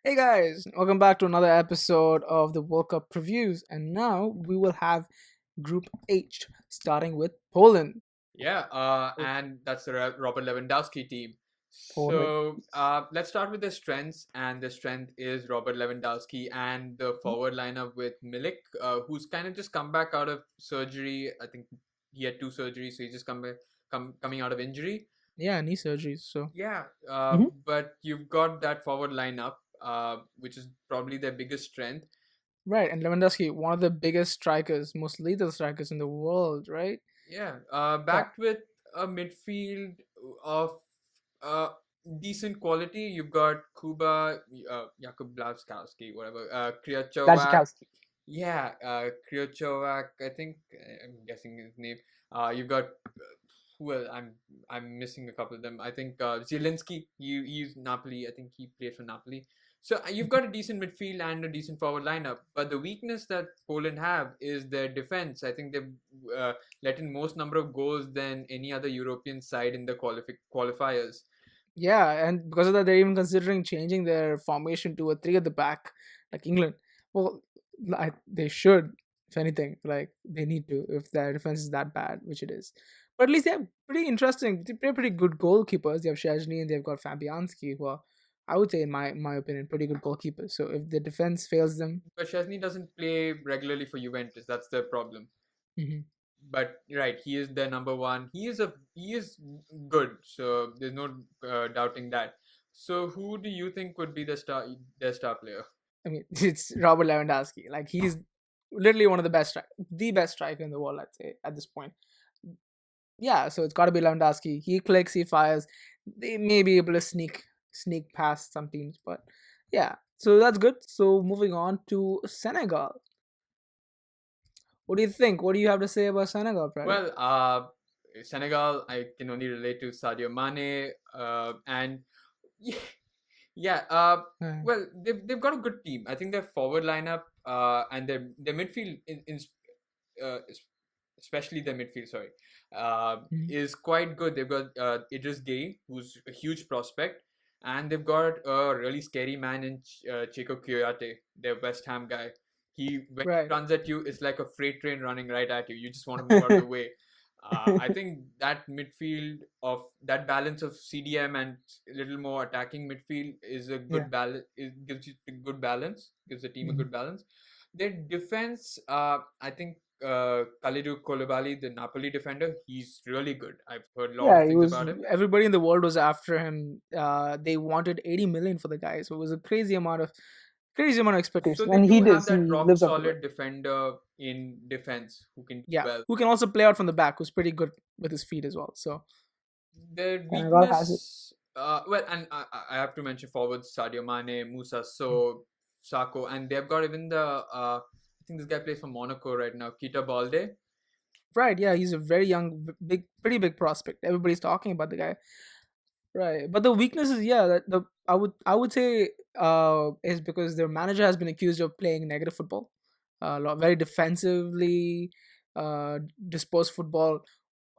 Hey guys, welcome back to another episode of the World Cup previews. And now we will have Group H, starting with Poland. Yeah, Oh, and that's the Robert Lewandowski team. Poland. Let's start with the strengths, and the strength is Robert Lewandowski and the forward lineup with Milik, who's kind of just come back out of surgery. I think he had two surgeries, so he's just coming out of injury. Yeah, knee surgeries. So, Yeah, Mhm. but you've got that forward lineup, which is probably their biggest strength. right. And Lewandowski, one of the biggest strikers, most lethal strikers in the world, right? Yeah, Yeah. backed with a midfield of uh, decent quality. You've got Kuba, Jakub Blaszczykowski, whatever, Krychowiak. Blazikowski. Yeah, Krychowiak. I think I'm guessing his name. You've got well, I'm missing a couple of them. I think Zielinski. He's Napoli. I think he played for Napoli. So you've got a decent midfield and a decent forward lineup, but the weakness that Poland have is their defense. I think they've let in most number of goals than any other European side in the qualifiers. Yeah, and because of that, they're even considering changing their formation to a three at the back, like England. Well, they should, if anything. Like, they need to, if their defense is that bad, which it is. But at least they have pretty good goalkeepers. They have Szczesny and they've got Fabianski, who are, I would say, in my opinion, pretty good goalkeepers. So if the defense fails them, But Chesney doesn't play regularly for Juventus. That's the problem. mhm. But right, he is their number one. He is good. So there's no doubting that. So who do you think would be their star player? I mean, it's Robert Lewandowski. Like, he's literally one of the best striker in the world, I'd say, at this point. Yeah, so it's got to be Lewandowski. He clicks, he fires. They may be able to sneak past some teams, but yeah, so that's good. So moving on to Senegal. What do you think? What do you have to say about Senegal, Freddy? Well, Senegal, I can only relate to Sadio Mane, and yeah, yeah. Uh, Well, they've got a good team. I think their forward lineup, and their midfield uh, es- especially their midfield, sorry, mhm. is quite good. They've got Idris Gueye, who's a huge prospect, and they've got a really scary man in Chico Kouyaté, their West Ham guy. He when he Right. runs at you, it's like a freight train running right at you. You just want to move out of the way. I think that midfield of that balance of CDM and a little more attacking midfield is a Yeah. good balance. It gives you a good balance. Gives the team a Mhm. good balance. Their defense, I think Kalidou Koulibaly, the Napoli defender, he's really good. I've heard a lot of Yeah, he things was. about him. Everybody in the world was after him. They wanted 80 million for the guy, so it was a crazy amount of So expectation. they And he do have does. that He rock lives up to it. solid defender in defense who can do Yeah, well. who can also play out from the back, who's pretty good with his feet as well. So Their Senegal has it. weakness, well, and I have to mention forwards Sadio Mane, Musa So, Sako, and they've got even I think this guy plays for Monaco right now, Kita Balde. right, yeah, he's a very young, pretty big prospect. Everybody's talking about the guy, right? But the weakness is, yeah, that the I would say is because their manager has been accused of playing negative football, very defensively, disposed football.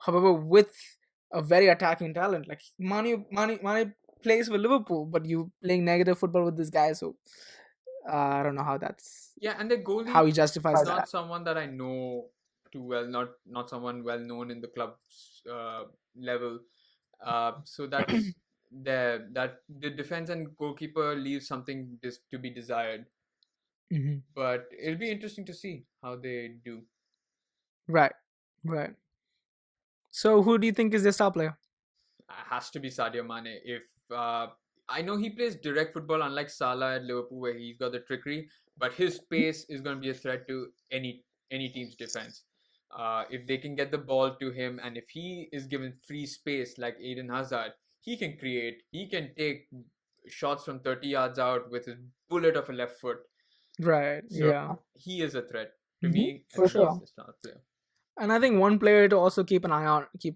However, with a very attacking talent, like Mane plays for Liverpool, but you playing negative football with this guy, so I don't know Yeah, and their how goalie he is justifies that. not someone that I know too well, not someone well known in the club's level. So that's that the defense and goalkeeper leaves something to be desired. Mhm. But it'll be interesting to see how they do. Right, right. So who do you think is their star player? Has to be Sadio Mane. If I know he plays direct football, unlike Salah at Liverpool, where he's got the trickery, but his pace is going to be a threat to any team's defense. If they can get the ball to him, and if he is given free space like Eden Hazard, he can create. He can take shots from 30 yards out with his bullet of a left foot. Right, So yeah. he is a threat to Hmm. me. I For think he's sure. the star player. And I think one player to also keep a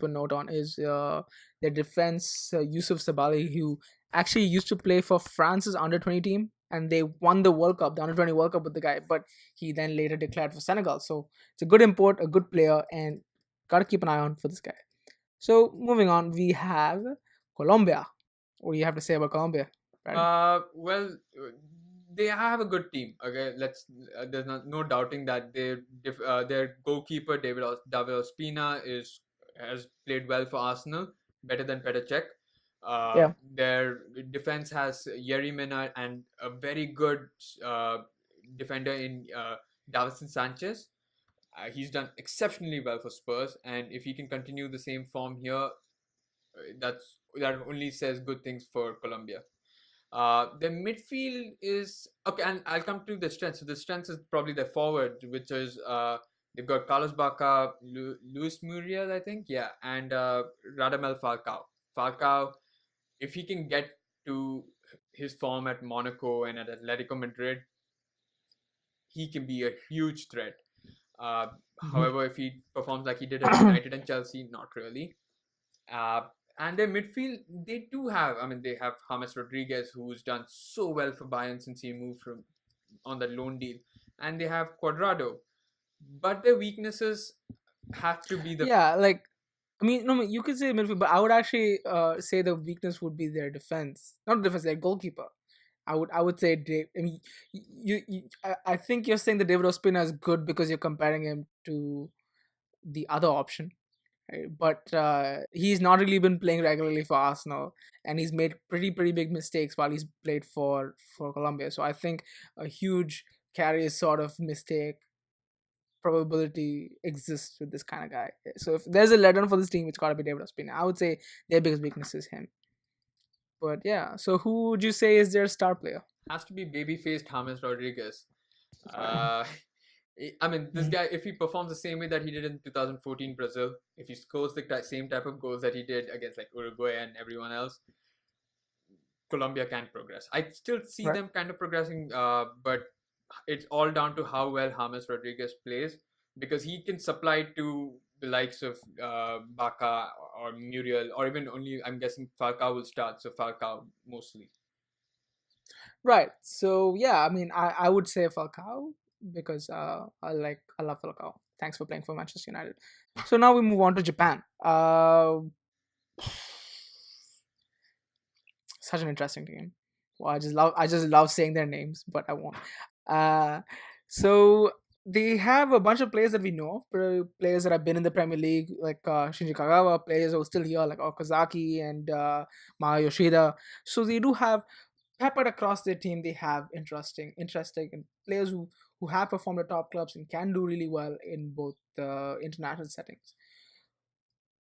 note on is their defense, Yusuf Sabali, who actually used to play for France's under 20 team, and they won the World Cup, the under 20 World Cup with the guy. But he then later declared for Senegal, so it's a good import, a good player, and gotta keep an eye on for this guy. So moving on, we have Colombia. What do you have to say about Colombia, Brady? Well, they have a good team. Okay, there's no doubting that their goalkeeper David Ospina is has played well for Arsenal, better than Petr Cech. Yeah. Their defense has Yerry Mina and a very good uh, defender in Davison Sanchez. He's done exceptionally well for Spurs, and if he can continue the same form here, that only says good things for Colombia. The midfield is okay, and I'll come to the strength. So the strength is probably the forward, which is they've got Carlos Bacca, Luis Muriel, I think, yeah, and Radamel Falcao. Falcao, if he can get to his form at Monaco and at Atletico Madrid, he can be a huge threat. Uh, Mhm. However, if he performs like he did at United and Chelsea, not really. Uh, and their midfield, they do have. I mean, they have James Rodriguez, who's done so well for Bayern since he moved from on that loan deal, and they have Cuadrado. But their weaknesses have to be the Yeah, like I mean, no, you could say midfield, but I would actually say the weakness would be their defense, not defense, their goalkeeper. I would say Dave. I mean, I think you're saying that David Ospina is good because you're comparing him to the other option, right? But he's not really been playing regularly for Arsenal, and he's made pretty big mistakes while he's played for Colombia. So I think a huge carry sort of mistake probability exists with this kind of guy. So if there's a letdown for this team, it's got to be David Ospina. I would say their biggest weakness is him. But yeah, so who would you say is their star player? has to be baby faced James Rodriguez. Right. Uh, I mean, this Mhm. guy, if he performs the same way that he did in 2014 Brazil, if he scores the same type of goals that he did against like Uruguay and everyone else, Colombia can progress. I still see Right. them kind of progressing, but it's all down to how well James Rodriguez plays because he can supply to the likes of Baca or Muriel or even only I'm guessing Falcao will start. So Falcao mostly. Right. So yeah, I mean, I would say Falcao because I love Falcao. Thanks for playing for Manchester United. So now we move on to Japan. Such an interesting team. Well, I just love saying their names, but I won't. Uh, so they have a bunch of players that we know of, players that have been in the Premier League, like Shinji Kagawa, players who are still here, like Okazaki and Maya Yoshida. So they do have peppered across their team. They have interesting and players who have performed at top clubs and can do really well in both international settings.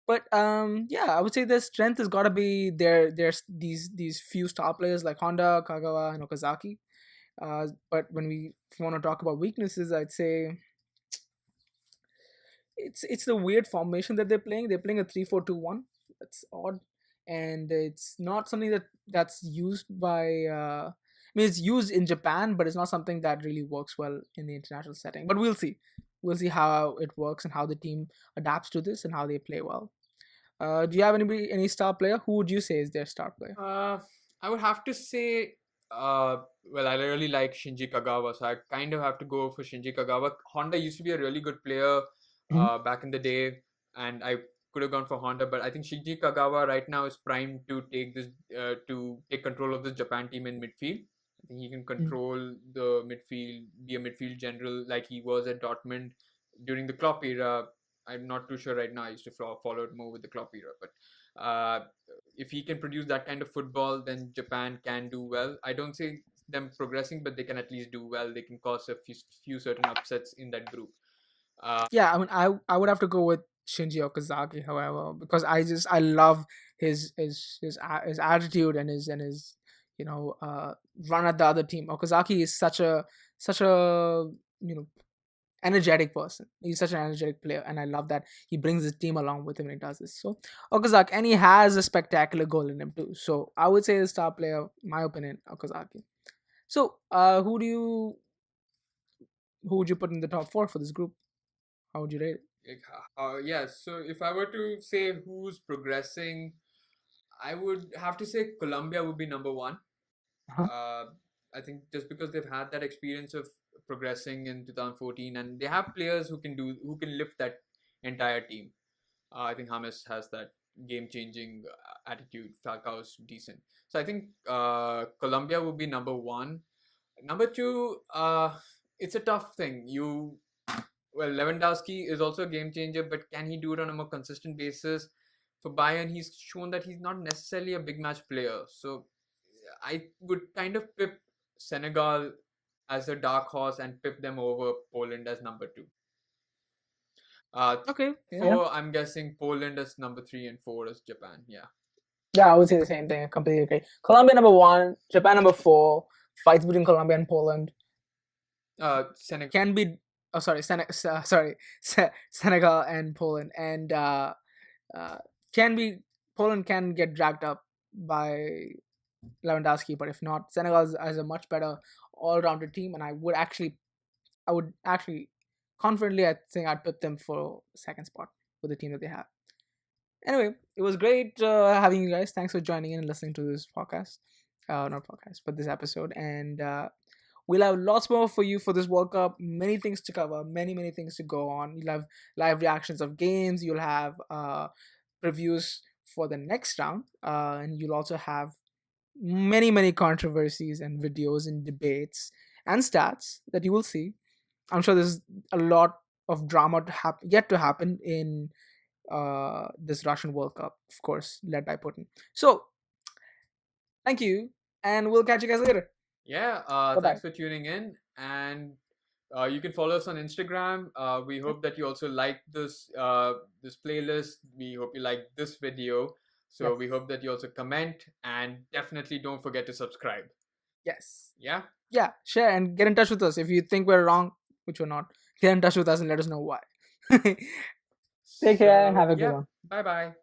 But yeah, I would say their strength has got to be there's these few star players like Honda, Kagawa, and Okazaki. But when we want to talk about weaknesses, I'd say it's the weird formation that they're playing. They're playing a 3-4-2-1. That's odd, and it's not something that's used by. I mean, it's used in Japan, but it's not something that really works well in the international setting. But we'll see. We'll see how it works and how the team adapts to this and how they play well. Do you have any star player? Who would you say is their star player? Uh, I would have to say, well, I really like Shinji Kagawa, so I kind of have to go for Shinji Kagawa. Honda used to be a really good player Mhm. back in the day, and I could have gone for Honda, but I think Shinji Kagawa right now is primed to take control of the Japan team in midfield. I think he can Mm. control the midfield, be a midfield general like he was at Dortmund during the Klopp era. I'm not too sure right now. I used to follow it more with the Klopp era, but if he can produce that kind of football, then Japan can do well. I don't see them progressing, but they can at least do well. They can cause a few certain upsets in that group. Uh, Yeah, I mean, I would have to go with Shinji Okazaki, however, because I love his attitude and his run at the other team. Okazaki is such a you know energetic person. He's such an energetic player, and I love that he brings his team along with him when he does this. So Okazaki, and he has a spectacular goal in him too. So I would say the star player, my opinion, Okazaki. So who would you put in the top four for this group? How would you rate it? yeah, so if I were to say who's progressing, I would have to say Colombia would be number one. Uh-huh. Uh, I think just because they've had that experience of progressing in 2014, and they have players who can lift that entire team. I think James has that game-changing attitude. Falcao's decent, so I think Colombia would be number one. Number two, it's a tough thing. Lewandowski is also a game changer, but can he do it on a more consistent basis? For Bayern, he's shown that he's not necessarily a big match player. So I would kind of pip Senegal as a dark horse and pip them over Poland as number two. Okay, yeah. Four, I'm guessing Poland is number three and four is Japan. Yeah. Yeah, I would say the same thing. I completely agree. Colombia number one, Japan number four. Fights between Colombia and Poland Senegal. can be. Oh, sorry, Senegal and Poland, and uh, can be Poland can get dragged up by Lewandowski, but if not, Senegal is a much better all-rounded team, and I would actually confidently, I think I'd put them for second spot with the team that they have. Anyway, it was great having you guys. Thanks for joining in and listening to this podcast. Not podcast, but this episode. And we'll have lots more for you for this World Cup. Many things to cover, many things to go on. You'll have live reactions of games. You'll have previews for the next round. And you'll also have many controversies and videos and debates and stats that you will see. I'm sure there's a lot of drama yet to happen in this Russian World Cup, of course, led by Putin. So, thank you, and we'll catch you guys later. Yeah, Bye bye. thanks for tuning in. And you can follow us on Instagram. We hope that you also like this playlist. We hope you like this video. So Yes. we hope that you also comment, and definitely don't forget to subscribe. Yes. Yeah. Yeah, share and get in touch with us if you think we're wrong, which we're not. Get in touch with us and let us know why. Take care and So have a good yeah, one. bye bye.